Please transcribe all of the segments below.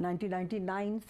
1999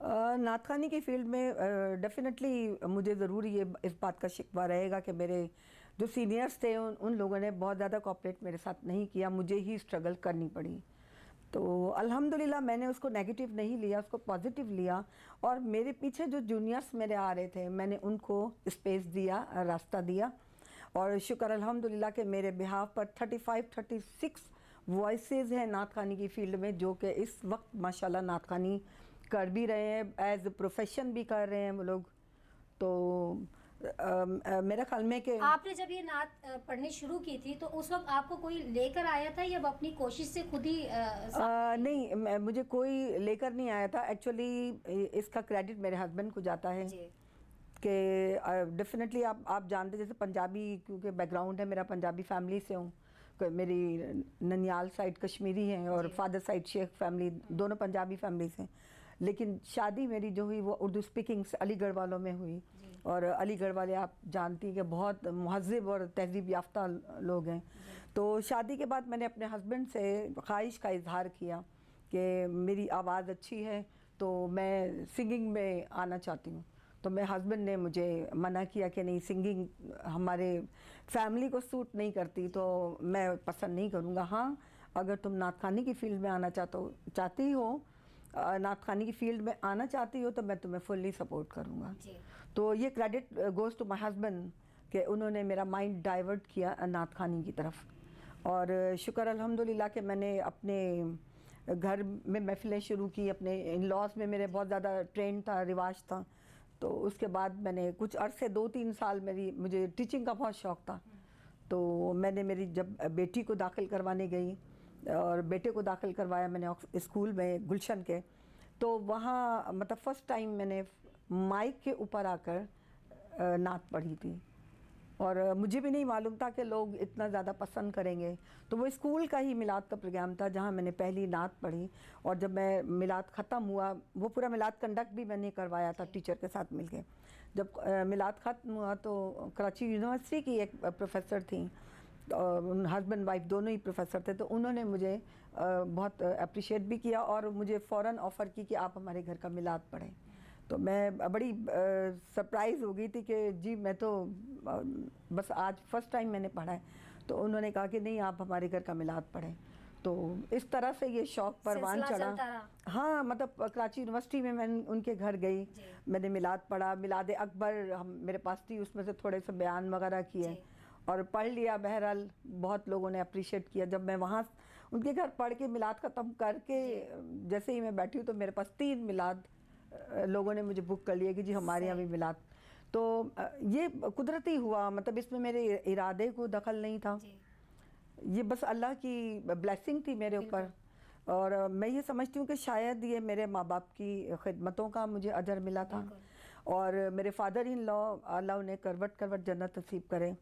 نعت خوانی کی فیلڈ میں ڈیفینیٹلی مجھے ضرور یہ اس بات کا شکوہ رہے گا کہ میرے جو سینئرس تھے ان لوگوں نے بہت زیادہ کوآپریٹ میرے ساتھ نہیں کیا, مجھے ہی اسٹرگل کرنی پڑی. تو الحمدللہ میں نے اس کو نیگیٹو نہیں لیا, اس کو پازیٹیو لیا, اور میرے پیچھے جو جونیئرس میرے آ رہے تھے میں نے ان کو اسپیس دیا, راستہ دیا, اور شکر الحمدللہ کہ میرے بہاف پر 35-36 وائسز ہیں نعت خوانی کی فیلڈ میں, جو کہ اس وقت ماشاءاللہ نعت خوانی کر بھی رہے ہیں, ایز اے پروفیشن بھی کر رہے ہیں وہ لوگ. تو میرا خیال میں کہ آپ نے جب یہ نعت پڑھنی شروع کی تھی تو اس وقت آپ کو کوئی لے کر آیا تھا یا اپنی کوشش سے خود ہی نہیں, مجھے کوئی لے کر نہیں آیا تھا. ایکچولی اس کا کریڈٹ میرے ہسبینڈ کو جاتا ہے کہ ڈیفینیٹلی آپ جانتے, جیسے پنجابی کیونکہ بیک گراؤنڈ ہے میرا, پنجابی فیملی سے ہوں, میری ننیال سائڈ کشمیری ہیں اور فادر سائڈ شیخ فیملی, دونوں پنجابی فیملیز ہیں. لیکن شادی میری جو ہوئی وہ اردو اسپیکنگ علی گڑھ والوں میں ہوئی, اور علی گڑھ والے آپ جانتی ہیں کہ بہت مہذب اور تہذیب یافتہ لوگ ہیں. تو شادی کے بعد میں نے اپنے ہسبینڈ سے خواہش کا اظہار کیا کہ میری آواز اچھی ہے تو میں سنگنگ میں آنا چاہتی ہوں. تو میرے ہسبینڈ نے مجھے منع کیا کہ نہیں, سنگنگ ہمارے فیملی کو سوٹ نہیں کرتی, تو میں پسند نہیں کروں گا. ہاں اگر تم نعت خوانی کی فیلڈ میں آنا چاہتی ہو, نعت خوانی کی فیلڈ میں آنا چاہتی ہو, تو میں تمہیں فلی سپورٹ کروں گا. تو یہ credit goes to my husband کہ انہوں نے میرا مائنڈ ڈائیورٹ کیا نعت خوانی کی طرف. اور شکر الحمدللہ کہ میں نے اپنے گھر میں محفلیں شروع کی, اپنے ان لاز میں میرے بہت زیادہ ٹرینڈ تھا, رواج تھا. تو اس کے بعد میں نے کچھ عرصے 2-3 سال مجھے ٹیچنگ کا بہت شوق تھا. تو میں نے میری جب بیٹی کو داخل کروانے گئی اور بیٹے کو داخل کروایا میں نے اسکول میں گلشن کے, تو وہاں مطلب فرسٹ ٹائم میں نے مائک کے اوپر آ کر نعت پڑھی تھی, اور مجھے بھی نہیں معلوم تھا کہ لوگ اتنا زیادہ پسند کریں گے. تو وہ اسکول کا ہی میلاد کا پروگرام تھا جہاں میں نے پہلی نعت پڑھی, اور جب میں میلاد ختم ہوا, وہ پورا میلاد کنڈکٹ بھی میں نے کروایا تھا ٹیچر کے ساتھ مل کے. جب میلاد ختم ہوا تو کراچی یونیورسٹی کی ایک پروفیسر تھیں, ہسبینڈ وائف دونوں ہی پروفیسر تھے, تو انہوں نے مجھے بہت اپریشیٹ بھی کیا اور مجھے فوراً آفر کی کہ آپ ہمارے گھر کا میلاد پڑھیں. تو میں بڑی سرپرائز ہو گئی تھی کہ جی میں تو بس آج فرسٹ ٹائم میں نے پڑھا ہے. تو انہوں نے کہا کہ نہیں آپ ہمارے گھر کا میلاد پڑھیں. تو اس طرح سے یہ شوق پروان چڑھا. ہاں مطلب کراچی یونیورسٹی میں ان کے گھر گئی, میں نے میلاد پڑھا, میلاد اکبر میرے پاس تھی, اس میں سے تھوڑے سے بیان وغیرہ کیے اور پڑھ لیا. بہرحال بہت لوگوں نے اپریشیٹ کیا. جب میں وہاں ان کے گھر پڑھ کے میلاد ختم کر کے جیسے ہی میں بیٹھی ہوں تو میرے پاس 3 میلاد لوگوں نے مجھے بک کر لیا کہ جی ہمارے یہاں بھی میلاد. تو یہ قدرتی ہوا, مطلب اس میں میرے ارادے کو دخل نہیں تھا, یہ بس اللہ کی بلیسنگ تھی میرے اوپر. اور میں یہ سمجھتی ہوں کہ شاید یہ میرے ماں باپ کی خدمتوں کا مجھے اجر ملا تھا. اور میرے فادر ان لا, اللہ انہیں کروٹ جنت نصیب کرے,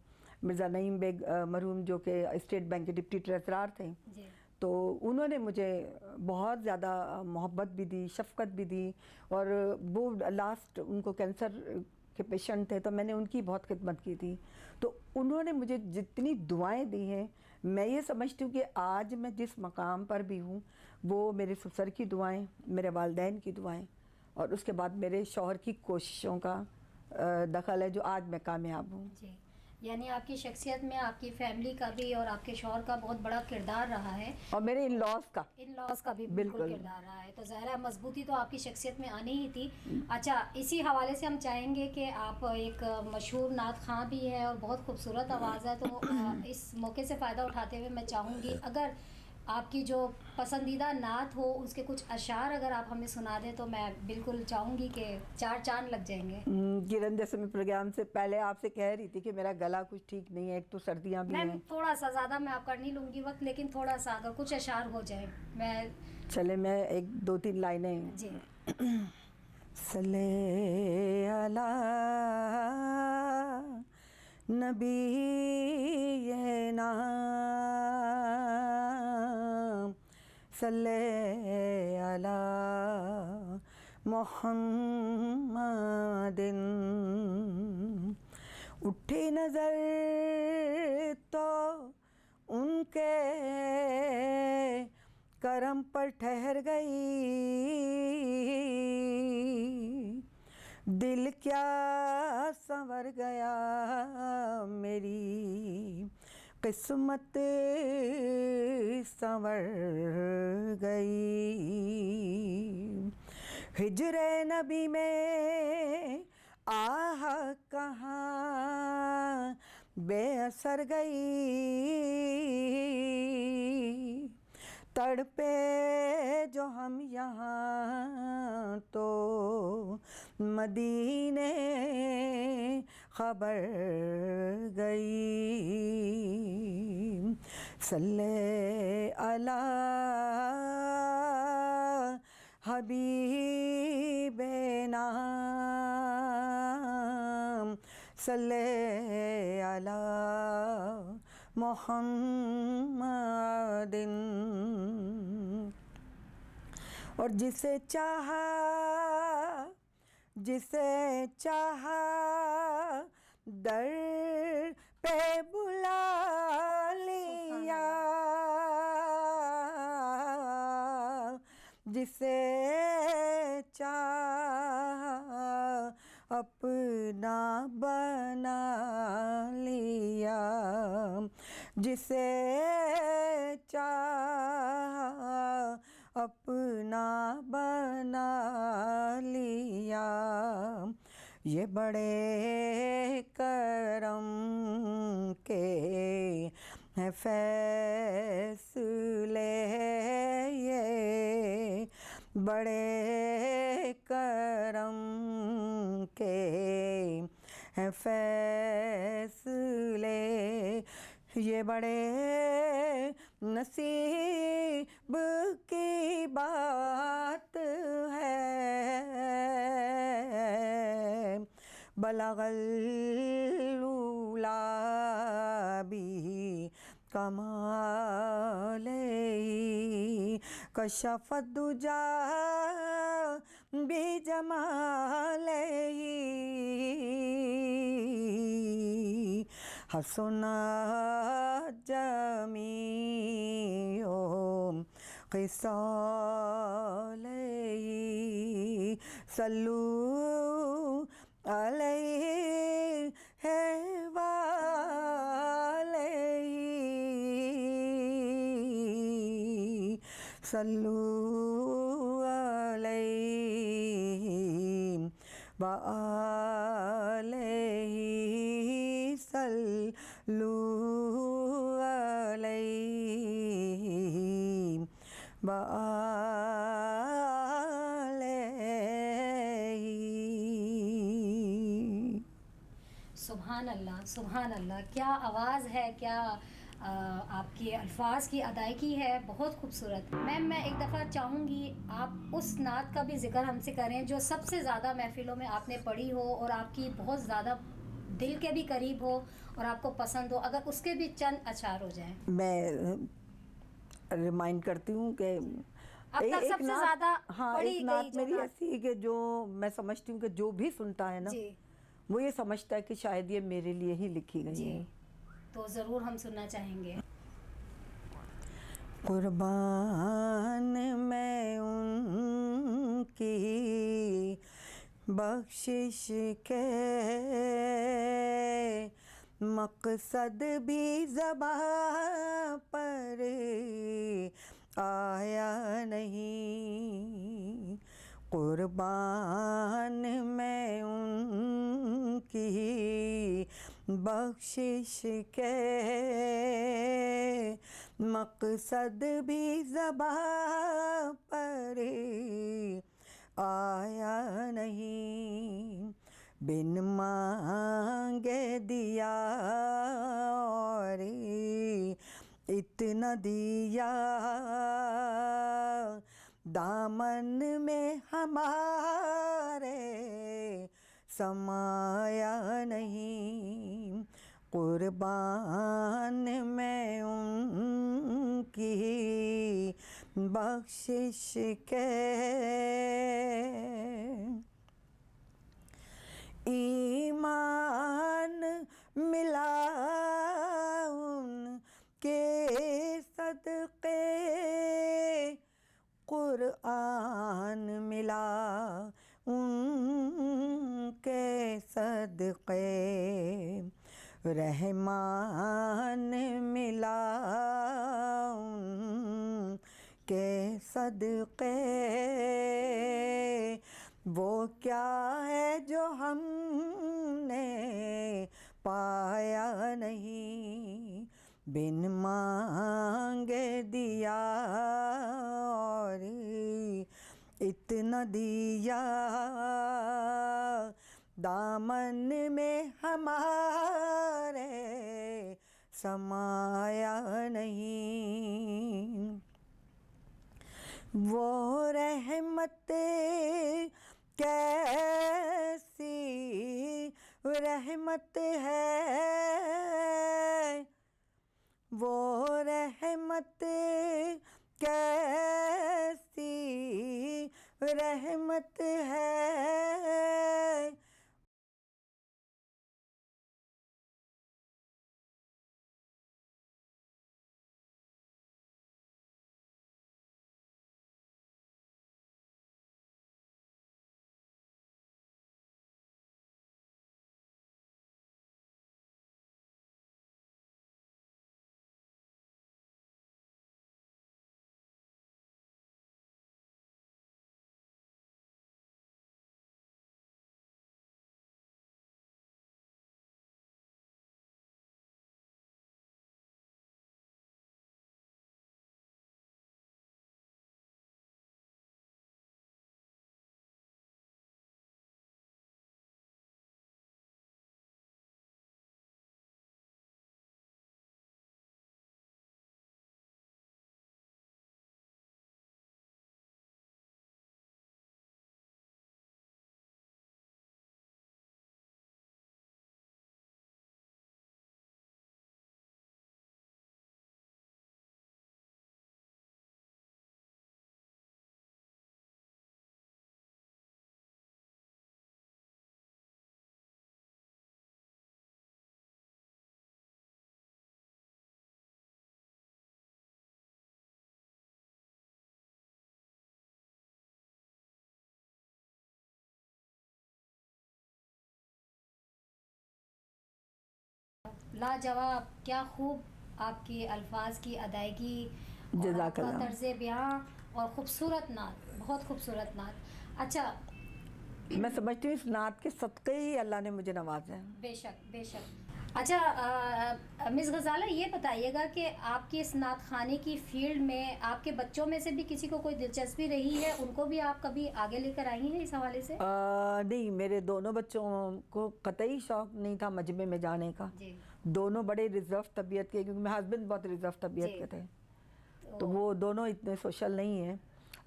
مرزا نعیم بیگ مرحوم, جو کہ اسٹیٹ بینک کے ڈپٹی ٹریزرار تھے, تو انہوں نے مجھے بہت زیادہ محبت بھی دی, شفقت بھی دی. اور وہ لاسٹ ان کو کینسر کے پیشنٹ تھے, تو میں نے ان کی بہت خدمت کی تھی. تو انہوں نے مجھے جتنی دعائیں دی ہیں, میں یہ سمجھتی ہوں کہ آج میں جس مقام پر بھی ہوں وہ میرے سسر کی دعائیں, میرے والدین کی دعائیں, اور اس کے بعد میرے شوہر کی کوششوں کا دخل ہے جو آج میں کامیاب ہوں. یعنی آپ کی شخصیت میں آپ کی فیملی کا بھی اور آپ کے شوہر کا بہت بڑا کردار رہا ہے, اور میرے ان لاز کا بھی بالکل کردار رہا ہے. تو ظاہر ہے مضبوطی تو آپ کی شخصیت میں آنی ہی تھی. اچھا, اسی حوالے سے ہم چاہیں گے کہ آپ ایک مشہور نعت خواں بھی ہیں اور بہت خوبصورت آواز ہے, تو اس موقع سے فائدہ اٹھاتے ہوئے میں چاہوں گی اگر آپ کی جو پسندیدہ نعت ہو اس کے کچھ اشعار اگر آپ ہمیں سنا دیں تو میں بالکل چاہوں گی کہ 4 چاند لگ جائیں گے. کرن, جیسے میں پروگرام سے پہلے آپ سے کہہ رہی تھی کہ میرا گلا کچھ ٹھیک نہیں ہے, ایک تو سردیاں بھی ہیں. تھوڑا سا, زیادہ میں آپ کا نہیں لوں گی وقت, لیکن تھوڑا سا اگر کچھ اشعار ہو جائے. چلے میں 1-2-3 لائنیں. جی. صلی علی نبینا صلی علی محمد. اٹھی نظر تو ان کے کرم پر ٹھہر گئی، دل کیا سنور گیا، میری قسمت سنور گئی، ہجر نبی میں آہ کہاں بے اثر گئی، تڑپے جو ہم یہاں تو مدینے خبر گئی، صلی علی حبیبنا، صلی علی محمد، اور جسے چاہا در پہ بلا لیا، جسے چاہا اپنا بنا لیا، جسے چاہا اپنا بنا لیا، یہ بڑے کرم کے ہیں فیصلے، یہ بڑے کرم کے ہیں فیصلے، یہ بڑے نصیب کی بات ہے، بلغ العلا بھی کمالہ، کشف الدجا بجمالہ، حسنت جمیع خصالہ، صلو علیہ وآلہ، صلو علیہ وآلہ، صلو علیہ وآلہ۔ سبحان اللہ، سبحان اللہ، کیا آواز ہے، کیا آپ کے الفاظ کی ادائیگی ہے، بہت خوبصورت۔ میم میں ایک دفعہ چاہوں گی آپ اس نعت کا بھی ذکر ہم سے کریں جو سب سے زیادہ محفلوں میں آپ نے پڑھی ہو اور آپ کی بہت زیادہ دل کے بھی قریب ہو اور آپ کو پسند ہو، اگر اس کے بھی چند اشعار ہو جائیں۔ میں ریمائنڈ کرتی ہوں کہ اب تک سب سے زیادہ پڑھی ایک گئی نعت جو میری ایسی ہے کہ جو میں سمجھتی ہوں کہ جو بھی سنتا ہے نا جی وہ یہ سمجھتا ہے کہ شاید یہ میرے لیے ہی لکھی گئی جی، ہے۔ تو ضرور ہم سننا چاہیں گے۔ قربان میں ان کی بخشش کے مقصد بھی زباں پر آیا نہیں، قربان میں ان کی بخشش کے مقصد بھی زباں پر آیا نہیں، بن مانگے دیا اور اتنا دیا، دامن میں ہمارے سمایا نہیں، قربان میں ان کی بخشش کے ایمان ملا ان کے صدقے قرآن ملا ان کے صدقے، رحمان ملا ان کے صدقے، وہ کیا ہے جو ہم نے پایا نہیں، بن مانگے دیا اور اتنا دیا، دامن میں ہمارے سمایا نہیں، وہ رحمت کیسی رحمت ہے، وہ رحمت کیسی رحمت ہے، لاجواب، کیا خوب آپ کی الفاظ کی ادائیگی اور آپ جزاک کا اللہ۔ طرز بیاں اور خوبصورت نعت، بہت خوبصورت نعت. اچھا، میں سمجھتی ہوں اس نعت کے صدقے ہی اللہ نے مجھے نوازا ہے۔ بے شک بے شک. اچھا مس غزالہ، یہ بتائیے گا کہ آپ کی اس نعت خوانی کی فیلڈ میں آپ کے بچوں میں سے بھی کسی کو کوئی دلچسپی رہی ہے؟ ان کو بھی آپ کبھی آگے لے کر آئی ہیں اس حوالے سے؟ نہیں، میرے دونوں بچوں کو قطعی شوق نہیں تھا مجمع میں جانے کا، جی. دونوں بڑے ریزرو طبیعت کے، کیونکہ میرے ہسبینڈ بہت ریزرو طبیعت کے تھے، تو وہ دونوں اتنے سوشل نہیں ہیں.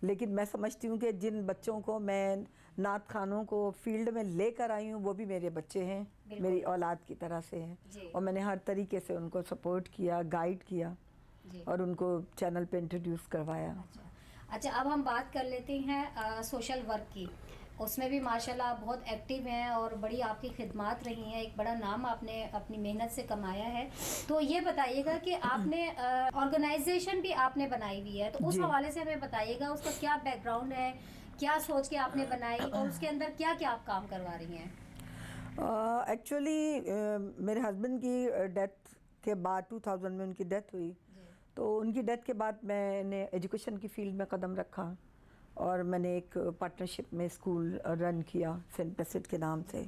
لیکن میں سمجھتی ہوں کہ جن بچوں کو میں نعت خوانوں کو فیلڈ میں لے کر آئی ہوں وہ بھی میرے بچے ہیں، میری اولاد کی طرح سے ہیں، اور میں نے ہر طریقے سے ان کو سپورٹ کیا، گائیڈ کیا، اور ان کو چینل پہ انٹروڈیوس کروایا. اچھا، اب ہم بات کر لیتے ہیں سوشل ورک کی. اس میں بھی ماشاءاللہ بہت ایکٹیو ہیں اور بڑی آپ کی خدمات رہی ہیں، ایک بڑا نام آپ نے اپنی محنت سے کمایا ہے. تو یہ بتائیے گا کہ آپ نے آرگنائزیشن بھی آپ نے بنائی ہوئی ہے، تو اس حوالے سے ہمیں بتائیے گا اس کا کیا بیک گراؤنڈ ہے، کیا سوچ کے آپ نے بنائی اور اس کے اندر کیا کیا آپ کام کروا رہی ہیں؟ ایکچولی میرے ہسبینڈ کی ڈیتھ کے بعد 2000 میں ان کی ڈیتھ ہوئی، تو ان کی ڈیتھ کے بعد میں نے ایجوکیشن کی فیلڈ میں قدم رکھا، اور میں نے ایک پارٹنرشپ میں اسکول رن کیا سینٹ پیسٹ کے نام سے.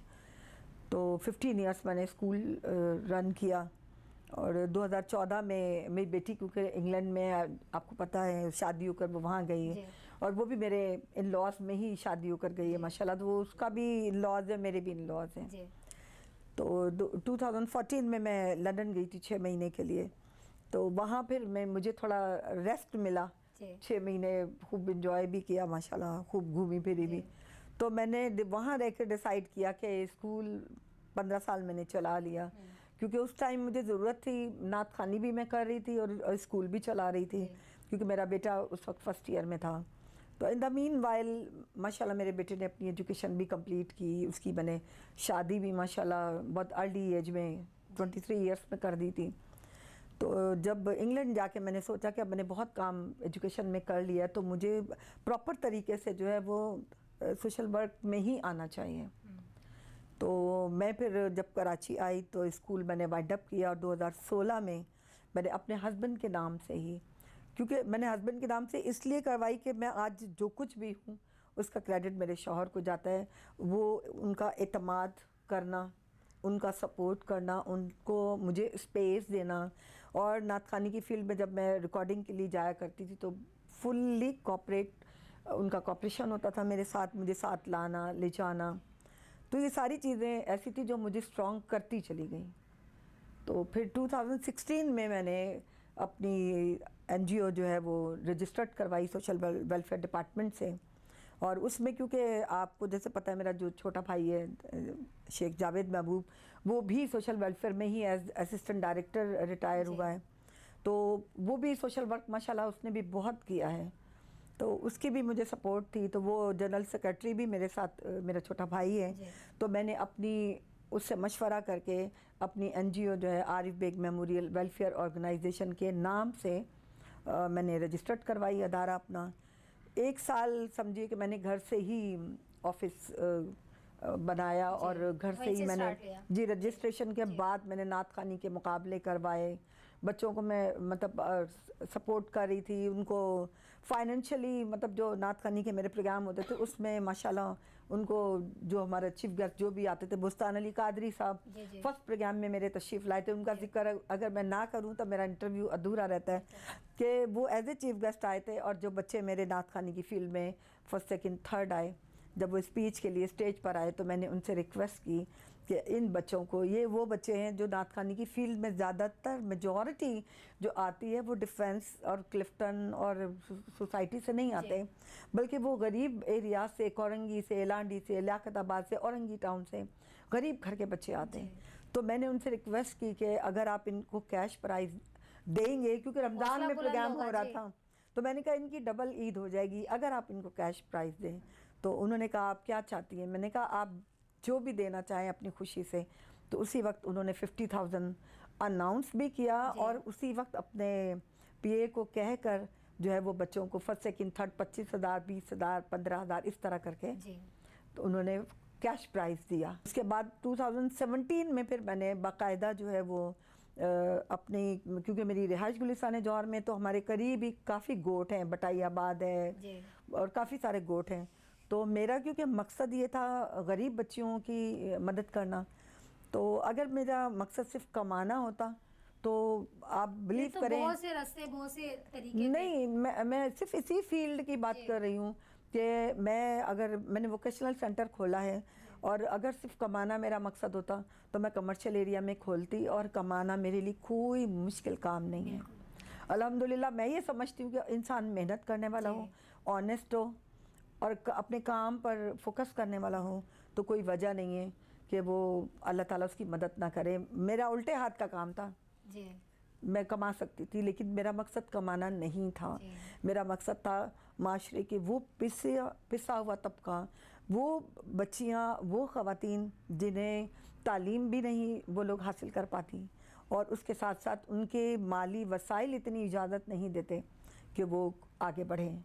تو 15 ایئرس میں نے اسکول رن کیا، اور 2014 میں میری بیٹی، کیونکہ انگلینڈ میں آپ کو پتہ ہے شادی ہو کر وہ وہاں گئی ہے، اور وہ بھی میرے ان لاز میں ہی شادی ہو کر گئی ہے ماشاءاللہ، تو وہ اس کا بھی ان لاز ہے، میرے بھی ان لاز ہیں. تو 2014 میں لندن گئی تھی 6 مہینے کے لیے، تو وہاں پھر مجھے تھوڑا ریسٹ ملا، 6 مہینے خوب انجوائے بھی کیا ماشاءاللہ، خوب گھومی پھری بھی. تو میں نے وہاں رہ کے ڈیسائیڈ کیا کہ اسکول 15 سال میں نے چلا لیا، کیونکہ اس ٹائم مجھے ضرورت تھی، نعت خوانی بھی میں کر رہی تھی اور اسکول بھی چلا رہی تھی، کیونکہ میرا بیٹا اس وقت فرسٹ ایئر میں تھا. تو ان دا مین وائل ماشاءاللہ میرے بیٹے نے اپنی ایجوکیشن بھی کمپلیٹ کی، اس کی میں نے شادی بھی ماشاءاللہ بہت ارلی ایج میں 23 ایئرس میں کر دی تھی. تو جب انگلینڈ جا کے میں نے سوچا کہ اب میں نے بہت کام ایجوکیشن میں کر لیا تو مجھے پراپر طریقے سے جو ہے وہ سوشل ورک میں ہی آنا چاہیے. تو میں پھر جب کراچی آئی تو اسکول میں نے وائنڈ اپ کیا, اور 2016 میں نے اپنے ہسبینڈ کے نام سے ہی, کیونکہ میں نے ہسبینڈ کے نام سے اس لیے کروائی کہ میں آج جو کچھ بھی ہوں اس کا کریڈٹ میرے شوہر کو جاتا ہے. وہ ان کا اعتماد کرنا, ان کا سپورٹ کرنا, ان کو مجھے اسپیس دینا, اور نعت خوانی کی فیلڈ میں جب میں ریکارڈنگ کے لیے جایا کرتی تھی تو فلی کوآپریٹ ان کا کوآپریشن ہوتا تھا میرے ساتھ, مجھے ساتھ لانا لے جانا. تو یہ ساری چیزیں ایسی تھی جو مجھے اسٹرانگ کرتی چلی گئیں. تو پھر 2016 میں نے اپنی این جی او جو ہے وہ رجسٹرڈ کروائی سوشل ویلفیئر ڈپارٹمنٹ سے. اور اس میں کیونکہ آپ کو جیسے پتہ ہے میرا جو چھوٹا بھائی ہے شیخ جاوید محبوب, وہ بھی سوشل ویلفیئر میں ہی ایز اسسٹنٹ ڈائریکٹر ریٹائر ہوا ہے. تو وہ بھی سوشل ورک ماشاءاللہ اس نے بھی بہت کیا ہے, تو اس کی بھی مجھے سپورٹ تھی. تو وہ جنرل سیکرٹری بھی میرے ساتھ میرا چھوٹا بھائی ہے. تو میں نے اپنی اس سے مشورہ کر کے اپنی این جی او جو ہے عارف بیگ میموریل ویلفیئر آرگنائزیشن کے نام سے میں نے رجسٹرڈ کروائی ادارہ اپنا. 1 سال سمجھیے کہ میں نے گھر سے ہی آفس بنایا, اور گھر سے ہی میں نے رجسٹریشن کے بعد میں نے نعت خوانی کے مقابلے کروائے. بچوں کو میں مطلب سپورٹ کر رہی تھی, ان کو فائنینشلی, مطلب جو نعت خوانی کے میرے پروگرام ہوتے تھے اس میں ماشاءاللہ ان کو جو ہمارے چیف گیسٹ جو بھی آتے تھے, بستان علی قادری صاحب فرسٹ پروگرام میں میرے تشریف لائے تھے. ان کا ذکر اگر میں نہ کروں تو میرا انٹرویو ادھورا رہتا ہے, کہ وہ ایز اے چیف گیسٹ آئے تھے. اور جو بچے میرے نعت خوانی کی فیلڈ میں فرسٹ سیکنڈ تھرڈ آئے, جب وہ اسپیچ کے لیے اسٹیج پر آئے تو میں نے ان سے ریکویسٹ کی کہ ان بچوں کو, یہ وہ بچے ہیں جو نعت خوانی کی فیلڈ میں زیادہ تر میجورٹی جو آتی ہے وہ ڈیفینس اور کلفٹن اور سوسائٹی سے نہیں آتے, بلکہ وہ غریب ایریا سے, کورنگی سے, لانڈی سے, لیاقت آباد سے, اورنگی ٹاؤن سے غریب گھر کے بچے آتے ہیں. تو میں نے ان سے ریکویسٹ کی کہ اگر آپ ان کو کیش پرائز دیں گے, کیونکہ رمضان میں پروگرام ہو رہا تھا, تو میں نے کہا ان کی ڈبل عید ہو جائے گی اگر آپ ان کو کیش پرائز دیں. تو انہوں نے کہا آپ کیا چاہتی ہیں؟ میں نے کہا آپ جو بھی دینا چاہیں اپنی خوشی سے. تو اسی وقت انہوں نے 50,000 اناؤنس بھی کیا, اور اسی وقت اپنے پی اے کو کہہ کر جو ہے وہ بچوں کو فرسٹ سیکنڈ تھرڈ 25,000 20,000 15,000 اس طرح کر کے تو انہوں نے کیش پرائز دیا. اس کے بعد 2017 میں پھر میں نے باقاعدہ جو ہے وہ اپنی, کیونکہ میری رہائش گلستان جوہر میں تو ہمارے قریب ہی کافی گوٹ ہیں, بٹائی آباد ہے اور کافی سارے گوٹ ہیں. تو میرا کیونکہ مقصد یہ تھا غریب بچیوں کی مدد کرنا, تو اگر میرا مقصد صرف کمانا ہوتا تو آپ بلیو کریں بہت سے راستے بہت سے طریقے نہیں, میں صرف اسی فیلڈ کی بات کر رہی ہوں کہ میں نے ووکیشنل سینٹر کھولا ہے, اور اگر صرف کمانا میرا مقصد ہوتا تو میں کمرشل ایریا میں کھولتی, اور کمانا میرے لیے کوئی مشکل کام نہیں ہے. الحمدللہ میں یہ سمجھتی ہوں کہ انسان محنت کرنے والا ہو, آنیسٹ ہو, اور اپنے کام پر فوکس کرنے والا ہو, تو کوئی وجہ نہیں ہے کہ وہ اللہ تعالیٰ اس کی مدد نہ کرے. میرا الٹے ہاتھ کا کام تھا, میں کما سکتی تھی لیکن میرا مقصد کمانا نہیں تھا. میرا مقصد تھا معاشرے کے وہ پسا ہوا طبقہ, وہ بچیاں, وہ خواتین جنہیں تعلیم بھی نہیں وہ لوگ حاصل کر پاتی, اور اس کے ساتھ ساتھ ان کے مالی وسائل اتنی اجازت نہیں دیتے کہ وہ آگے بڑھیں.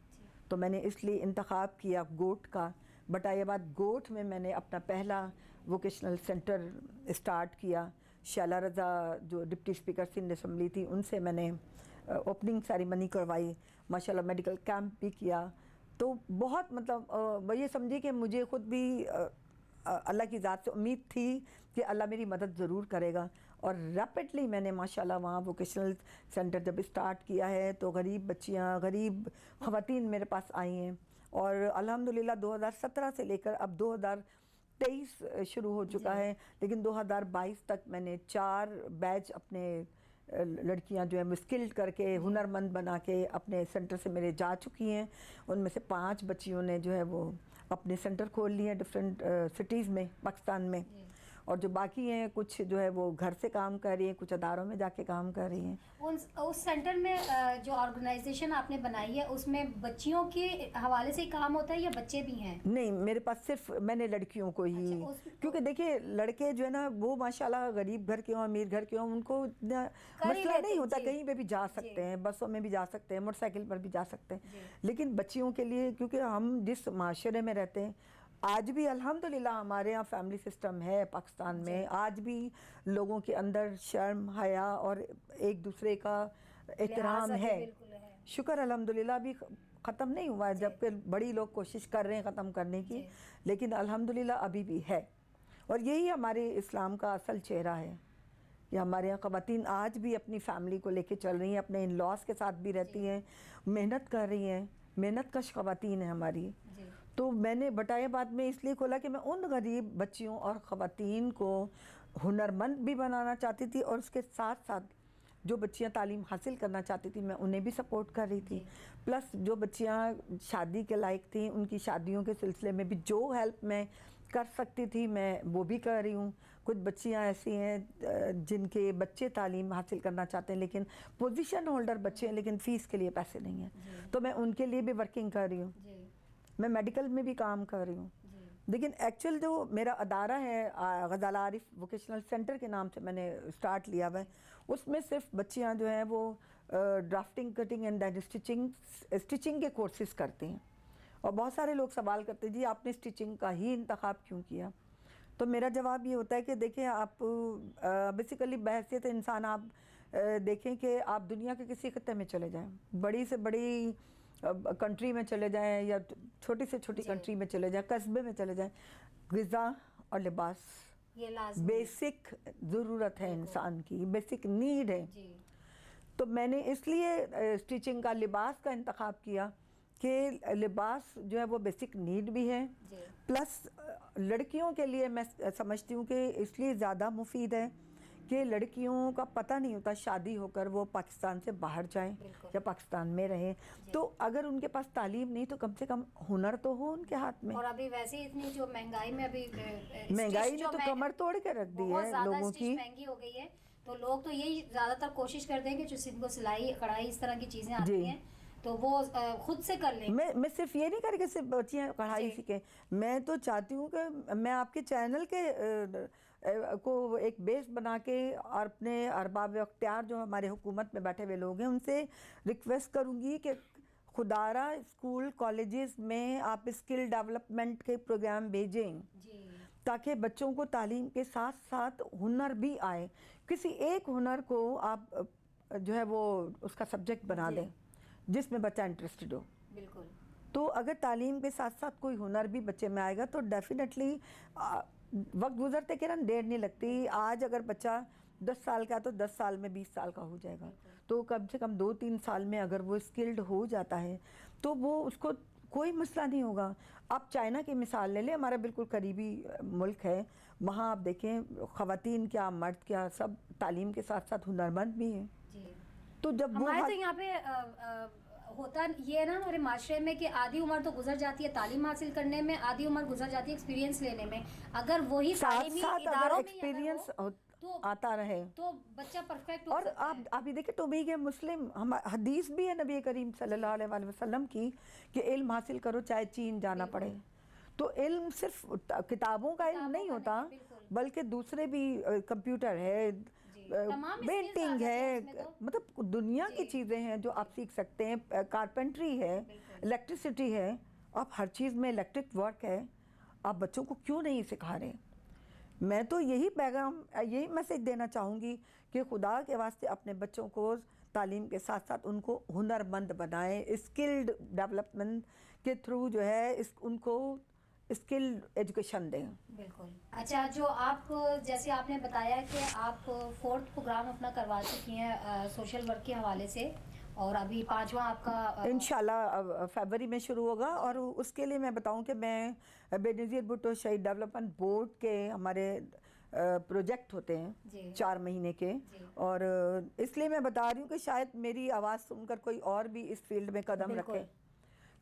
تو میں نے اس لیے انتخاب کیا گوٹ کا. بٹائی آباد گوٹ میں نے اپنا پہلا ووکیشنل سینٹر اسٹارٹ کیا. شیلا رضا جو ڈپٹی اسپیکر سندھ اسمبلی تھی, ان سے میں نے اوپننگ سیریمنی کروائی, ماشاءاللہ میڈیکل کیمپ بھی کیا. تو بہت مطلب یہ سمجھے کہ مجھے خود بھی اللہ کی ذات سے امید تھی کہ اللہ میری مدد ضرور کرے گا, اور ریپڈلی میں نے ماشاءاللہ وہاں ووکیشنل سینٹر جب اسٹارٹ کیا ہے تو غریب بچیاں, غریب خواتین میرے پاس آئی ہیں, اور الحمدللہ 2017 سے لے کر اب 2023 شروع ہو چکا ہے, لیکن 2022 تک میں نے 4 بیچ اپنے لڑکیاں جو ہیں اسکلڈ کر کے, ہنرمند بنا کے اپنے سینٹر سے میرے جا چکی ہیں. ان میں سے 5 بچیوں نے جو ہے وہ اپنے سینٹر کھول لیے ہیں ڈفرینٹ سٹیز میں پاکستان میں, اور جو باقی ہیں کچھ جو ہے وہ گھر سے کام کر رہی ہیں, کچھ اداروں میں جا کے کام کر رہی ہیں. اس سینٹر میں جو آرگنائزیشن آپ نے بنائی ہے اس میں بچیوں کے حوالے سے کام ہوتا ہے یا بچے بھی ہیں؟ نہیں, میرے پاس صرف میں نے لڑکیوں کو ہی, کیونکہ دیکھیے لڑکے جو ہے نا وہ ماشاءاللہ غریب گھر کے ہوں امیر گھر کے ہوں, ان کو اتنا مسئلہ نہیں ہوتا, کہیں پہ بھی جا سکتے ہیں, بسوں میں بھی جا سکتے ہیں, موٹر سائیکل پر بھی جا سکتے ہیں. لیکن بچیوں کے لیے, کیونکہ ہم جس معاشرے میں رہتے ہیں آج بھی الحمدللہ ہمارے یہاں فیملی سسٹم ہے پاکستان میں, آج بھی لوگوں کے اندر شرم حیا اور ایک دوسرے کا احترام ہے, شکر الحمدللہ بھی ختم نہیں ہوا ہے, جبکہ بڑی لوگ کوشش کر رہے ہیں ختم کرنے کی, لیکن الحمدللہ ابھی بھی ہے. اور یہی ہمارے اسلام کا اصل چہرہ ہے کہ ہمارے یہاں خواتین آج بھی اپنی فیملی کو لے کے چل رہی ہیں, اپنے ان لاس کے ساتھ بھی رہتی ہیں, محنت کر رہی ہیں, محنت کش خواتین ہیں ہماری. تو میں نے بٹائی آباد میں اس لیے کھولا کہ میں ان غریب بچیوں اور خواتین کو ہنرمند بھی بنانا چاہتی تھی, اور اس کے ساتھ ساتھ جو بچیاں تعلیم حاصل کرنا چاہتی تھیں میں انہیں بھی سپورٹ کر رہی تھی. پلس جو بچیاں شادی کے لائق تھیں ان کی شادیوں کے سلسلے میں بھی جو ہیلپ میں کر سکتی تھی میں وہ بھی کر رہی ہوں. کچھ بچیاں ایسی ہیں جن کے بچے تعلیم حاصل کرنا چاہتے ہیں لیکن پوزیشن ہولڈر بچے ہیں لیکن فیس کے لیے پیسے نہیں ہیں, تو میں ان کے لیے بھی ورکنگ کر رہی ہوں. میں میڈیکل میں بھی کام کر رہی ہوں. لیکن ایکچوئل جو میرا ادارہ ہے غزالہ عارف ووکیشنل سینٹر کے نام سے میں نے اسٹارٹ لیا ہوا ہے, اس میں صرف بچیاں جو ہیں وہ drafting, cutting and then stitching کے کورسز کرتے ہیں. اور بہت سارے لوگ سوال کرتے ہیں جی آپ نے اسٹچنگ کا ہی انتخاب کیوں کیا؟ تو میرا جواب یہ ہوتا ہے کہ دیکھیں آپ بیسیکلی بحیثیت انسان آپ دیکھیں کہ آپ دنیا کے کسی خطے میں چلے جائیں, بڑی سے بڑی کنٹری میں چلے جائیں یا چھوٹی سے چھوٹی کنٹری میں چلے جائیں, قصبے میں چلے جائیں, غذا اور لباس یہ بیسک ضرورت ہے انسان کی, بیسک نیڈ ہے. تو میں نے اس لیے اسٹیچنگ کا, لباس کا انتخاب کیا کہ لباس جو ہے وہ بیسک نیڈ بھی ہے, پلس لڑکیوں کے لیے میں سمجھتی ہوں کہ اس لیے زیادہ مفید ہے کہ لڑکیوں کا پتہ نہیں ہوتا شادی ہو کر وہ پاکستان سے باہر جائیں یا پاکستان میں رہیں, تو اگر ان کے پاس تعلیم نہیں تو کم سے کم ہنر تو ہو ان کے ہاتھ میں. اور ابھی ویسے اتنی جو مہنگائی میں ابھی مہنگائی نے تو کمر توڑ کے رکھ دی ہے لوگوں کی, مہنگی ہو گئی ہے, تو لوگ تو یہی زیادہ تر کوشش کرتے ہیں کہ جو ان کو سلائی کڑھائی اس طرح کی چیزیں آتی ہیں تو وہ خود سے کر لیں. میں صرف یہ نہیں کر رہی کہ صرف بچیاں کڑھائی سیکھیں, میں تو چاہتی ہوں کہ میں آپ کے چینل کے کو ایک بیس بنا کے اور اپنے ارباب اختیار جو ہمارے حکومت میں بیٹھے ہوئے لوگ ہیں ان سے ریکویسٹ کروں گی کہ خدارہ اسکول کالجز میں آپ اسکل ڈیولپمنٹ کے پروگرام بھیجیں تاکہ بچوں کو تعلیم کے ساتھ ساتھ ہنر بھی آئے. کسی ایک ہنر کو آپ جو ہے وہ اس کا سبجیکٹ بنا دیں جس میں بچہ انٹرسٹڈ ہو. بالکل. تو اگر تعلیم کے ساتھ ساتھ کوئی ہنر بھی بچے میں آئے گا تو ڈیفینیٹلی وقت گزرتے کہ نا دیر نہیں لگتی. آج اگر بچہ 10 سال کا تو 10 سال میں 20 سال کا ہو جائے گا, تو کم سے کم 2-3 سال میں اگر وہ اسکلڈ ہو جاتا ہے تو وہ اس کو کوئی مسئلہ نہیں ہوگا. آپ چائنا کی مثال لے لیں, ہمارا بالکل قریبی ملک ہے, وہاں آپ دیکھیں خواتین کیا مرد کیا سب تعلیم کے ساتھ ساتھ ہنرمند بھی ہیں. تو جب ہمارے تو یہاں پہ ہوتا یہ ہے نا ہمارے معاشرے میں کہ آدھی عمر تو گزر جاتی ہے تعلیم حاصل کرنے میں, آدھی عمر گزر جاتی ہے ایکسپیرینس لینے میں. اگر وہی تعلیمی اداروں ایکسپیرینس آتا رہے تو بچہ پرفیکٹ. اور آپ یہ دیکھیں تو بھی کہ مسلم حدیث بھی ہے نبی کریم صلی اللہ علیہ وسلم کی کہ علم حاصل کرو چاہے چین جانا پڑے. تو علم صرف کتابوں کا علم نہیں ہوتا بلکہ دوسرے بھی, کمپیوٹر ہے, پینٹنگ ہے, مطلب دنیا کی چیزیں ہیں جو آپ سیکھ سکتے ہیں, کارپینٹری ہے, الیکٹریسٹی ہے, آپ ہر چیز میں الیکٹرک ورک ہے, آپ بچوں کو کیوں نہیں سکھا رہے. میں تو یہی پیغام یہی میسج دینا چاہوں گی کہ خدا کے واسطے اپنے بچوں کو تعلیم کے ساتھ ساتھ ان کو ہنرمند بنائیں, اسکلڈ ڈیولپمنٹ کے تھرو جو ہے ان کو اسکل ایجوکیشن دیں. بالکل. اچھا, جو آپ جیسے آپ نے بتایا کہ آپ 4تھ پروگرام اپنا کروا چکی ہیں سوشل ورک کے حوالے سے, اور ابھی 5واں آپ کا انشاءاللہ فیبری میں شروع ہوگا. اور اس کے لیے میں بتاؤں کہ میں بے نظیر بھٹو شہید ڈیولپمنٹ بورڈ کے ہمارے پروجیکٹ ہوتے ہیں 4 مہینے کے, اور اس لیے میں بتا رہی ہوں کہ شاید میری آواز سن کر کوئی اور بھی اس فیلڈ میں قدم رکھے.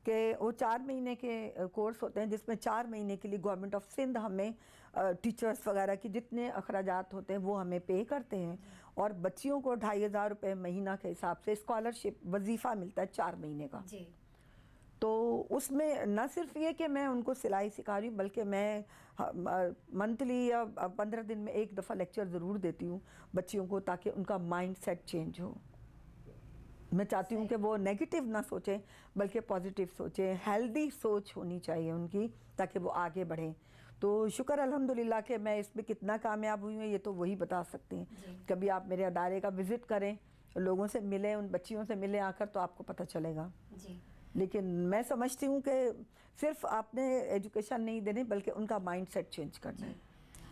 کہ وہ 4 مہینے کے کورس ہوتے ہیں جس میں 4 مہینے کے لیے گورنمنٹ آف سندھ ہمیں ٹیچرز وغیرہ کی جتنے اخراجات ہوتے ہیں وہ ہمیں پے کرتے ہیں، اور بچیوں کو 2500 روپے مہینہ کے حساب سے اسکالرشپ وظیفہ ملتا ہے 4 مہینے کا. تو اس میں نہ صرف یہ کہ میں ان کو سلائی سکھا رہی ہوں، بلکہ میں منتھلی یا 15 دن میں ایک دفعہ لیکچر ضرور دیتی ہوں بچیوں کو، تاکہ ان کا مائنڈ سیٹ چینج ہو. میں چاہتی ہوں کہ وہ نیگیٹو نہ سوچیں بلکہ پازیٹیو سوچیں، ہیلدی سوچ ہونی چاہیے ان کی تاکہ وہ آگے بڑھیں. تو شکر الحمدللہ کہ میں اس میں کتنا کامیاب ہوئی ہوں یہ تو وہی بتا سکتے ہیں. کبھی آپ میرے ادارے کا وزٹ کریں، لوگوں سے ملیں، ان بچیوں سے ملیں آ کر، تو آپ کو پتہ چلے گا. لیکن میں سمجھتی ہوں کہ صرف آپ نے ایجوکیشن نہیں دینی بلکہ ان کا مائنڈ سیٹ چینج کرنا ہے.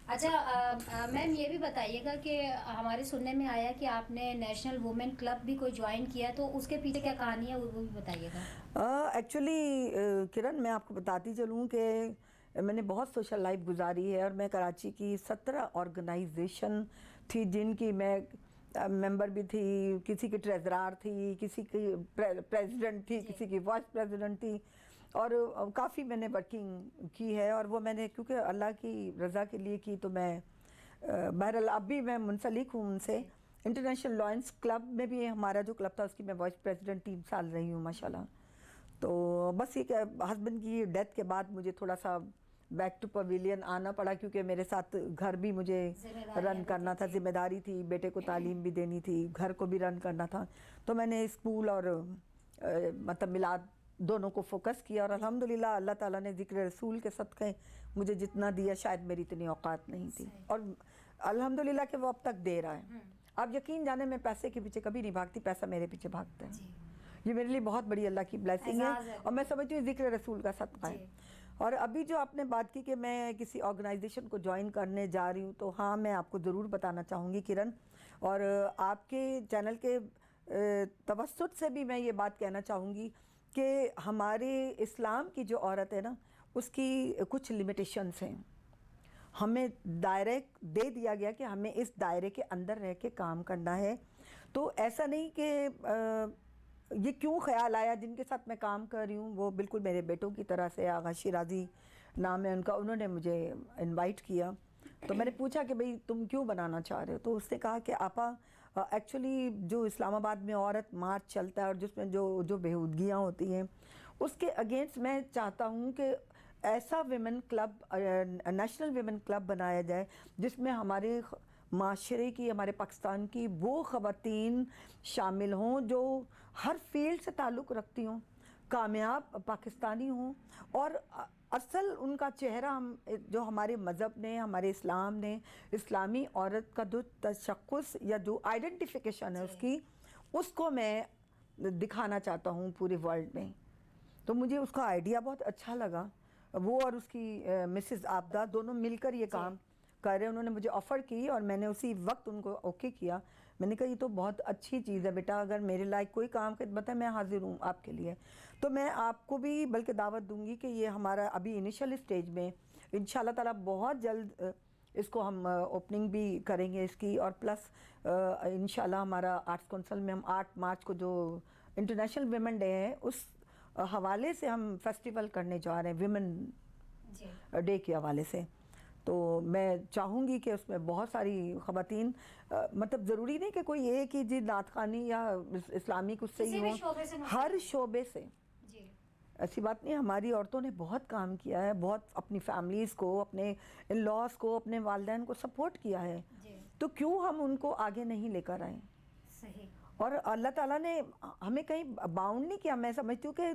اچھا میم یہ بھی بتائیے گا کہ ہمارے سننے میں آیا کہ آپ نے نیشنل وومن کلب بھی کوئی جوائن کیا، تو اس کے پیچھے کیا کہانی ہے وہ بھی بتائیے گا. ایکچولی کرن، میں آپ کو بتاتی چلوں کہ میں نے بہت سوشل لائف گزاری ہے، اور میں کراچی کی 17 آرگنائزیشن تھی جن کی میں ممبر بھی تھی، کسی کی ٹریزرار تھی، کسی کی پریزیڈنٹ تھی، کسی کی وائس پریزیڈنٹ تھی، اور کافی میں نے ورکنگ کی ہے. اور وہ میں نے کیونکہ اللہ کی رضا کے لیے کی، تو میں بہرحال اب بھی میں منسلک ہوں ان سے. انٹرنیشنل لائنس کلب میں بھی ہمارا جو کلب تھا اس کی میں وائس پریزیڈنٹ 3 سال رہی ہوں ماشاءاللہ. تو بس یہ کہ ہسبینڈ کی ڈیتھ کے بعد مجھے تھوڑا سا بیک ٹو پویلین آنا پڑا، کیونکہ میرے ساتھ گھر بھی مجھے رن کرنا تھا، ذمہ داری تھی، بیٹے کو تعلیم بھی دینی تھی، گھر کو بھی رن کرنا تھا. تو میں نے اسکول اور مطلب میلاد دونوں کو فوکس کیا، اور الحمدللہ اللہ تعالیٰ نے ذکر رسول کے صدقے مجھے جتنا دیا شاید میری اتنی اوقات نہیں تھی، اور الحمدللہ کہ وہ اب تک دے رہا ہے. اب یقین جانے میں پیسے کے پیچھے کبھی نہیں بھاگتی، پیسہ میرے پیچھے بھاگتا ہے. یہ میرے لیے بہت بڑی اللہ کی بلیسنگ ہے، اور میں سمجھتی ہوں ذکر رسول کا صدقہ ہے. اور ابھی جو آپ نے بات کی کہ میں کسی آرگنائزیشن کو جوائن کرنے جا رہی ہوں، تو ہاں میں آپ کو ضرور بتانا چاہوں گی کرن، اور آپ کے چینل کے توسط سے بھی میں یہ بات کہنا چاہوں گی کہ ہمارے اسلام کی جو عورت ہے نا، اس کی کچھ لمیٹیشنز ہیں. ہمیں دائرے دے دیا گیا کہ ہمیں اس دائرے کے اندر رہ کے کام کرنا ہے. تو ایسا نہیں کہ یہ کیوں خیال آیا، جن کے ساتھ میں کام کر رہی ہوں وہ بالکل میرے بیٹوں کی طرح سے، آغا شیرازی نام ہے ان کا، انہوں نے مجھے انوائٹ کیا. تو میں نے پوچھا کہ بھئی تم کیوں بنانا چاہ رہے ہو؟ تو اس نے کہا کہ آپا ایکچولی جو اسلام آباد میں عورت مارچ چلتا ہے اور جس میں جو بےہودگیاں ہوتی ہیں اس کے اگینسٹ میں چاہتا ہوں کہ ایسا women club, national women club بنایا جائے جس میں ہمارے معاشرے کی، ہمارے پاکستان کی وہ خواتین شامل ہوں جو ہر فیلڈ سے تعلق رکھتی ہوں، کامیاب پاکستانی ہوں، اور اصل ان کا چہرہ ہم جو ہمارے مذہب نے، ہمارے اسلام نے، اسلامی عورت کا جو تشخص یا جو آئیڈینٹیفیکیشن ہے اس کو میں دکھانا چاہتا ہوں پورے ورلڈ میں. تو مجھے اس کا آئیڈیا بہت اچھا لگا. وہ اور اس کی مسز عابدہ دونوں مل کر یہ کام کر رہے ہیں. انہوں نے مجھے آفر کی اور میں نے اسی وقت ان کو اوکے کیا. میں نے کہا یہ تو بہت اچھی چیز ہے بیٹا، اگر میرے لائق کوئی کام خدمت ہے میں حاضر ہوں آپ کے لیے. تو میں آپ کو بھی بلکہ دعوت دوں گی کہ یہ ہمارا ابھی انیشل اسٹیج میں انشاءاللہ تعالیٰ بہت جلد اس کو ہم اوپننگ بھی کریں گے اس کی، اور پلس انشاءاللہ ہمارا آرٹس کونسل میں ہم 8 مارچ کو جو انٹرنیشنل ویمن ڈے ہے اس حوالے سے ہم فیسٹیول کرنے جا رہے ہیں، ویمن ڈے کے حوالے سے. تو میں چاہوں گی کہ اس میں بہت ساری خواتین، مطلب ضروری نہیں کہ کوئی ایک ہی نعت خوانی یا اسلامی کچھ سے ہی ہوں، ہر شعبے سے. ایسی بات نہیں، ہماری عورتوں نے بہت کام کیا ہے، بہت اپنی فیملیز کو، اپنے ان لاس کو، اپنے والدین کو سپورٹ کیا ہے. تو کیوں ہم ان کو آگے نہیں لے کر آئیں؟ صحیح. اور اللہ تعالیٰ نے ہمیں کہیں باؤنڈ نہیں کیا. میں سمجھتی ہوں کہ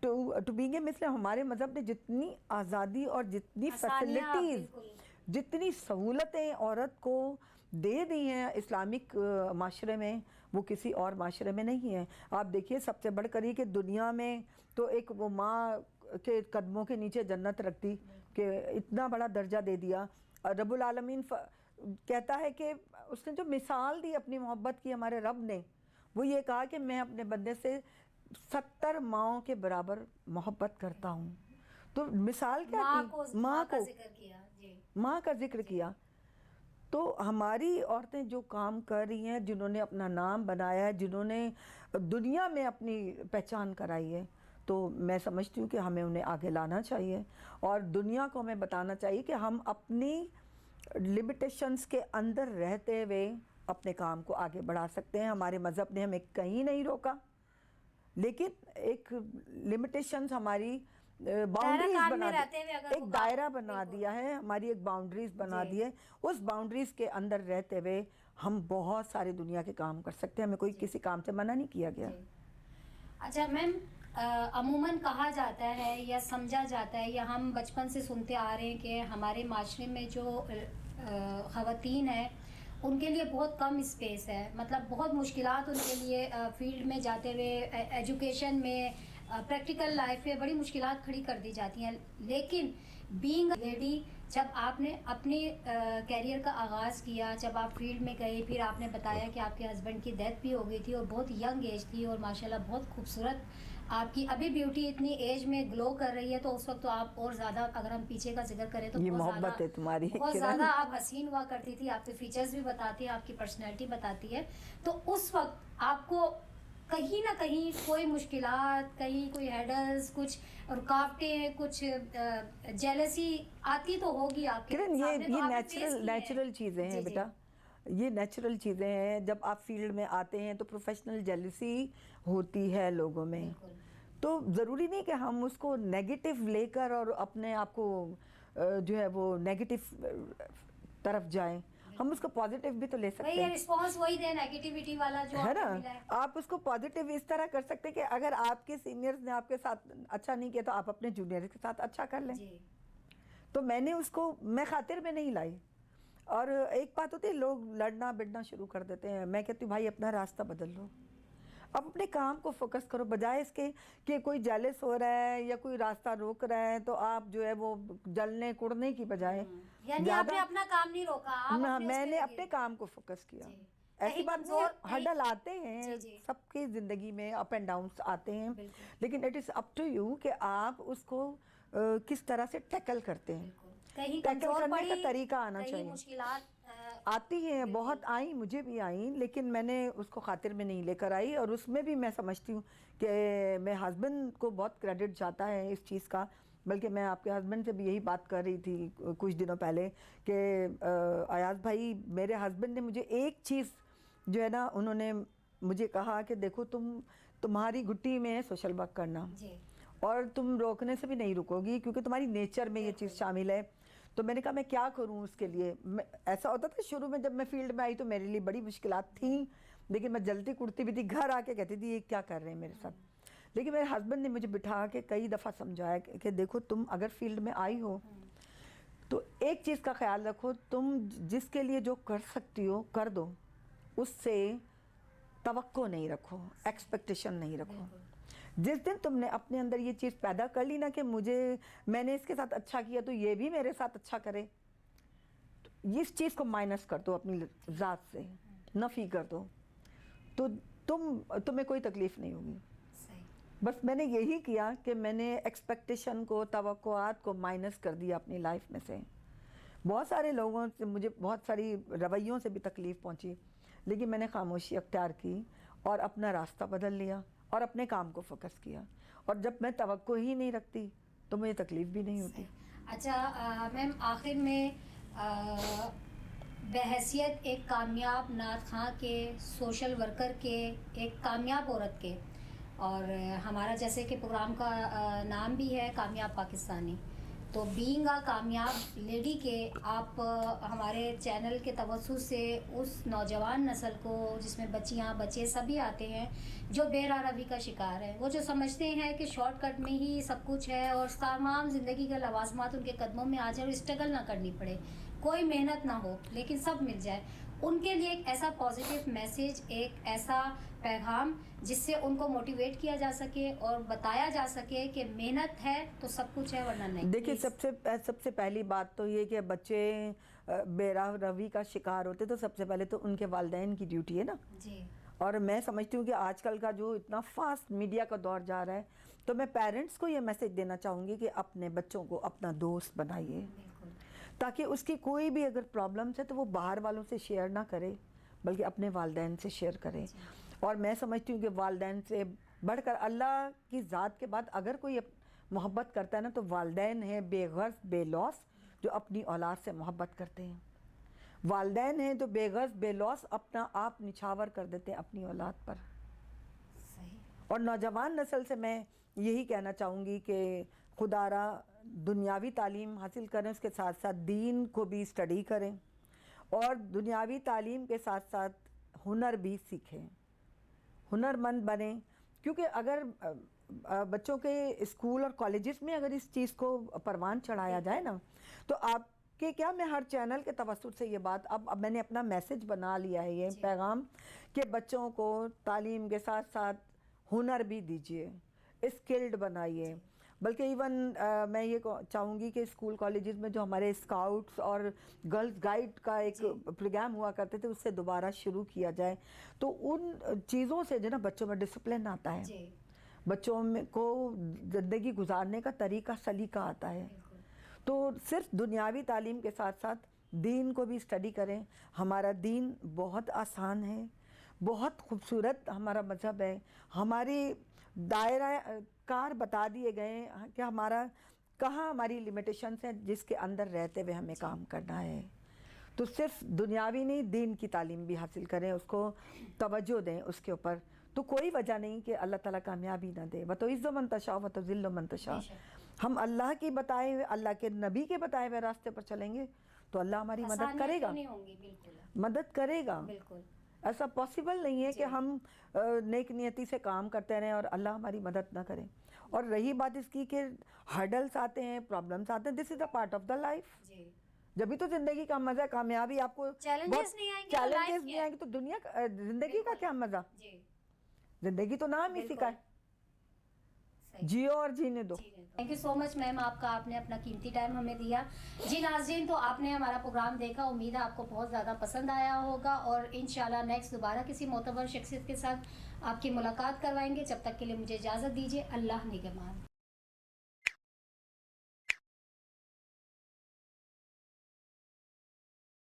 ٹو بینگ اے مسلم ہمارے مذہب نے جتنی آزادی اور جتنی فیسلٹیز، جتنی سہولتیں عورت کو دے دی ہیں اسلامک معاشرے میں، وہ کسی اور معاشرے میں نہیں ہیں. آپ دیکھیے سب سے بڑھ کر یہ کہ دنیا میں تو ایک وہ ماں کے قدموں کے نیچے جنت رکھتی کہ اتنا بڑا درجہ دے دیا. رب العالمین کہتا ہے کہ اس نے جو مثال دی اپنی محبت کی ہمارے رب نے، وہ یہ کہا کہ میں اپنے بندے سے 70 ماؤں کے برابر محبت کرتا ہوں. تو مثال کیا کی؟ ماں کا ذکر کیا. تو ہماری عورتیں جو کام کر رہی ہیں، جنہوں نے اپنا نام بنایا ہے، جنہوں نے دنیا میں اپنی پہچان کرائی ہے، تو میں سمجھتی ہوں کہ ہمیں انہیں آگے لانا چاہیے اور دنیا کو ہمیں بتانا چاہیے کہ ہم اپنی لمیٹیشنز کے اندر رہتے ہوئے اپنے کام کو آگے بڑھا سکتے ہیں. ہمارے مذہب نے ہمیں کہیں نہیں روکا, لیکن ایک لمیٹیشنز ہماری باؤنڈریز بنا ایک دائرہ بنا دیا ہے, ہماری ایک باؤنڈریز بنا دی ہے. اس باؤنڈریز کے اندر رہتے ہوئے ہم بہت سارے دنیا کے کام کر سکتے ہیں, ہمیں کوئی کسی کام سے منع نہیں کیا گیا. اچھا میم, عموماً کہا جاتا ہے یا سمجھا جاتا ہے یا ہم بچپن سے سنتے آ رہے ہیں کہ ہمارے معاشرے میں جو خواتین ہیں ان کے لیے بہت کم اسپیس ہے, مطلب بہت مشکلات ان کے لیے فیلڈ میں جاتے ہوئے, ایجوکیشن میں, پریکٹیکل لائف میں بڑی مشکلات کھڑی کر دی جاتی ہیں. لیکن بینگ لیڈی, جب آپ نے اپنے کیریئر کا آغاز کیا, جب آپ فیلڈ میں گئے, پھر آپ نے بتایا کہ آپ کے ہسبینڈ کی ڈیتھ بھی ہو گئی تھی اور بہت ینگ ایج تھی اور ماشاءاللہ بہت خوبصورت آپ کی ابھی بیوٹی اتنی ایج میں گلو کر رہی ہے, تو اس وقت تو آپ اور زیادہ, اگر ہم پیچھے کا ذکر کریں تو یہ محبت ہے تمہاری, بہت زیادہ آپ حسین ہوا کرتی تھی. آپ کے فیچرز بھی بتاتی ہیں, آپ کی پرسنالٹی بتاتی ہے. تو اس وقت آپ کو کہیں نہ کہیں کوئی مشکلات, کہیں کوئی ہیڈلز, کچھ رکاوٹیں, کچھ جیلسی آتی تو ہوگی آپ کے سامنے, یہ نیچرل چیزیں ہیں بیٹا, یہ نیچرل چیزیں ہیں. جب آپ فیلڈ میں آتے ہیں تو پروفیشنل جیلسی ہوتی ہے لوگوں میں, تو ضروری نہیں کہ ہم اس کو نیگیٹو لے کر اور اپنے آپ کو جو ہے وہ نیگیٹو طرف جائیں. ہم اس کو پازیٹیو بھی تو لے سکتے ہیں, رسپانس وہی دیں نیگیٹیوٹی والا جو ہے نا. آپ اس کو پازیٹیو اس طرح کر سکتے کہ اگر آپ کے سینئرز نے آپ کے ساتھ اچھا نہیں کیا تو آپ اپنے جونیئرز کے ساتھ اچھا کر لیں. تو میں نے اس کو میں خاطر میں نہیں لائی. اور ایک بات ہوتی ہے, لوگ لڑنا بڑنا شروع کر دیتے ہیں. میں کہتی ہوں بھائی اپنا راستہ بدل لو, اب اپنے کام کو فوکس کرو, بجائے اس کے کہ کوئی جیلس ہو رہا ہے یا کوئی راستہ روک رہا ہے تو آپ جو ہے وہ جلنے کڑنے کی بجائے, یعنی آپ نے اپنا کام نہیں روکا, میں نے اپنے کام کو فوکس کیا. ایسی بات نہیں, ہرڈل آتے ہیں سب کی زندگی میں, اپ اینڈ ڈاؤنس آتے ہیں, لیکن it is up to you کہ آپ اس کو کس طرح سے ٹیکل کرتے ہیں. ٹیکل کرنے کا طریقہ آنا چاہیے. مشکلات آتی ہیں, بہت آئیں, مجھے بھی آئیں, لیکن میں نے اس کو خاطر میں نہیں لے کر آئی. اور اس میں بھی میں سمجھتی ہوں کہ میں ہسبینڈ کو بہت کریڈٹ جاتا ہے اس چیز کا. بلکہ میں آپ کے ہسبینڈ سے بھی یہی بات کر رہی تھی کچھ دنوں پہلے کہ ایاز بھائی, میرے ہسبینڈ نے مجھے ایک چیز جو ہے نا, انہوں نے مجھے کہا کہ دیکھو تمہاری گھٹی میں ہے سوشل ورک کرنا, اور تم روکنے سے بھی نہیں رکو گی کیونکہ تمہاری نیچر میں یہ چیز شامل ہے. تو میں نے کہا میں کیا کروں اس کے لیے. ایسا ہوتا تھا شروع میں جب میں فیلڈ میں آئی تو میرے لیے بڑی مشکلات تھیں, لیکن میں جلتی کڑتی بھی تھی, گھر آ کے کہتی تھی یہ کیا کر رہے ہیں میرے ساتھ. لیکن میرے ہسبینڈ نے مجھے بٹھا کے کئی دفعہ سمجھایا کہ دیکھو تم اگر فیلڈ میں آئی ہو تو ایک چیز کا خیال رکھو, تم جس کے لیے جو کر سکتی ہو کر دو, اس سے توقع نہیں رکھو, ایکسپیکٹیشن نہیں رکھو. جس دن تم نے اپنے اندر یہ چیز پیدا کر لی نا کہ میں نے اس کے ساتھ اچھا کیا تو یہ بھی میرے ساتھ اچھا کرے, اس چیز کو مائنس کر دو, اپنی ذات سے نفی کر دو, تو تمہیں کوئی تکلیف نہیں ہوگی. بس میں نے یہی کیا کہ میں نے ایکسپیکٹیشن کو, توقعات کو مائنس کر دیا اپنی لائف میں سے. بہت سارے لوگوں سے مجھے بہت ساری رویوں سے بھی تکلیف پہنچی, لیکن میں نے خاموشی اختیار کی اور اپنا راستہ بدل لیا اور اپنے کام کو فوکس کیا. اور جب میں توقع ہی نہیں رکھتی تو مجھے تکلیف بھی نہیں ہوتی. اچھا میم, آخر میں بحیثیت ایک کامیاب نعت خواں کے, سوشل ورکر کے, ایک کامیاب عورت کے, اور ہمارا جیسے کہ پروگرام کا نام بھی ہے کامیاب پاکستانی, تو بینگ آ کامیاب لیڈی کے آپ ہمارے چینل کے توسط سے اس نوجوان نسل کو, جس میں بچیاں بچے سبھی آتے ہیں جو بے راہ روی کا شکار ہے, وہ جو سمجھتے ہیں کہ شارٹ کٹ میں ہی سب کچھ ہے اور تمام زندگی کے لوازمات ان کے قدموں میں آ جائے اور اسٹرگل نہ کرنی پڑے, کوئی محنت نہ ہو لیکن سب مل جائے, ان کے لیے ایک ایسا پازیٹیو میسیج, ایک ایسا پیغام جس سے ان کو موٹیویٹ کیا جا سکے اور بتایا جا سکے کہ محنت ہے تو سب کچھ ہے ورنہ نہیں. دیکھیے سب سے پہلی بات تو یہ کہ بچے بے راہ روی کا شکار ہوتے تو سب سے پہلے تو ان کے والدین کی ڈیوٹی ہے نا. جی. اور میں سمجھتی ہوں کہ آج کل کا جو اتنا فاسٹ میڈیا کا دور جا رہا ہے, تو میں پیرنٹس کو یہ میسیج دینا چاہوں گی کہ اپنے بچوں کو اپنا دوست بنائیے, تاکہ اس کی کوئی بھی اگر پرابلمس ہے تو وہ باہر والوں سے شیئر نہ کرے بلکہ اپنے والدین سے شیئر کرے. اور میں سمجھتی ہوں کہ والدین سے بڑھ کر اللہ کی ذات کے بعد اگر کوئی محبت کرتا ہے نا تو والدین ہیں بے غرض بے لوث جو اپنی اولاد سے محبت کرتے ہیں. والدین ہیں جو بے غرض بے لوث اپنا آپ نچھاور کر دیتے ہیں اپنی اولاد پر. اور نوجوان نسل سے میں یہی کہنا چاہوں گی کہ خدا را دنیاوی تعلیم حاصل کریں، اس کے ساتھ ساتھ دین کو بھی اسٹڈی کریں، اور دنیاوی تعلیم کے ساتھ ساتھ ہنر بھی سیکھیں، ہنر مند بنیں. کیونکہ اگر بچوں کے اسکول اور کالجز میں اگر اس چیز کو پروان چڑھایا جائے نا تو آپ کہ کیا میں ہر چینل کے توسط سے یہ بات اب میں نے اپنا میسیج بنا لیا ہے، یہ پیغام کہ بچوں کو تعلیم کے ساتھ ساتھ ہنر بھی دیجیے، اسکلڈ بنائیے. بلکہ ایون میں یہ چاہوں گی کہ اسکول کالجز میں جو ہمارے اسکاؤٹس اور گرلز گائیڈ کا ایک پروگرام ہوا کرتے تھے اس سے دوبارہ شروع کیا جائے، تو ان چیزوں سے جو نا بچوں میں ڈسپلن آتا ہے، بچوں کو زندگی گزارنے کا طریقہ سلیقہ آتا ہے. تو صرف دنیاوی تعلیم کے ساتھ ساتھ دین کو بھی اسٹڈی کریں. ہمارا دین بہت آسان ہے، بہت خوبصورت ہمارا مذہب ہے. ہماری دائرہ کار بتا دیے گئے کہ ہمارا کہاں ہماری لمیٹیشنز ہیں جس کے اندر رہتے ہوئے ہمیں کام کرنا ہے. تو صرف دنیاوی نہیں، دین کی تعلیم بھی حاصل کریں، اس کو توجہ دیں اس کے اوپر. تو کوئی وجہ نہیں کہ اللہ تعالیٰ کامیابی نہ دے. وَتُعِزُّ مَن تَشَاءُ وَتُذِلُّ مَن تَشَاءُ. ہم اللہ کی بتائے ہوئے، اللہ کے نبی کے بتائے ہوئے راستے پر چلیں گے تو اللہ ہماری مدد کرے گا، مدد کرے گا. ایسا پاسبل نہیں ہے کہ ہم نیک نیتی سے کام کرتے رہیں اور اللہ ہماری مدد نہ کرے. اور رہی بات اس کی کہ ہرڈلز آتے ہیں، پرابلمز آتے ہیں، this is a part of the life. جبھی تو زندگی کا مزہ ہے. کامیابی آپ کو چیلنجز نہیں آئیں گے تو دنیا زندگی کا کیا مزہ؟ زندگی تو نام اسی کا ہے، جیو اور جینے دو. تھینک یو سو مچ میم، آپ نے اپنا قیمتی ٹائم ہمیں دیا. جی ناظرین، تو آپ نے ہمارا پروگرام دیکھا، امید ہے آپ کو بہت زیادہ پسند آیا ہوگا، اور انشاءاللہ نیکسٹ دوبارہ کسی معتبر شخصیت کے ساتھ آپ کی ملاقات کروائیں گے. جب تک کے لیے مجھے اجازت دیجیے. اللہ نگہبان.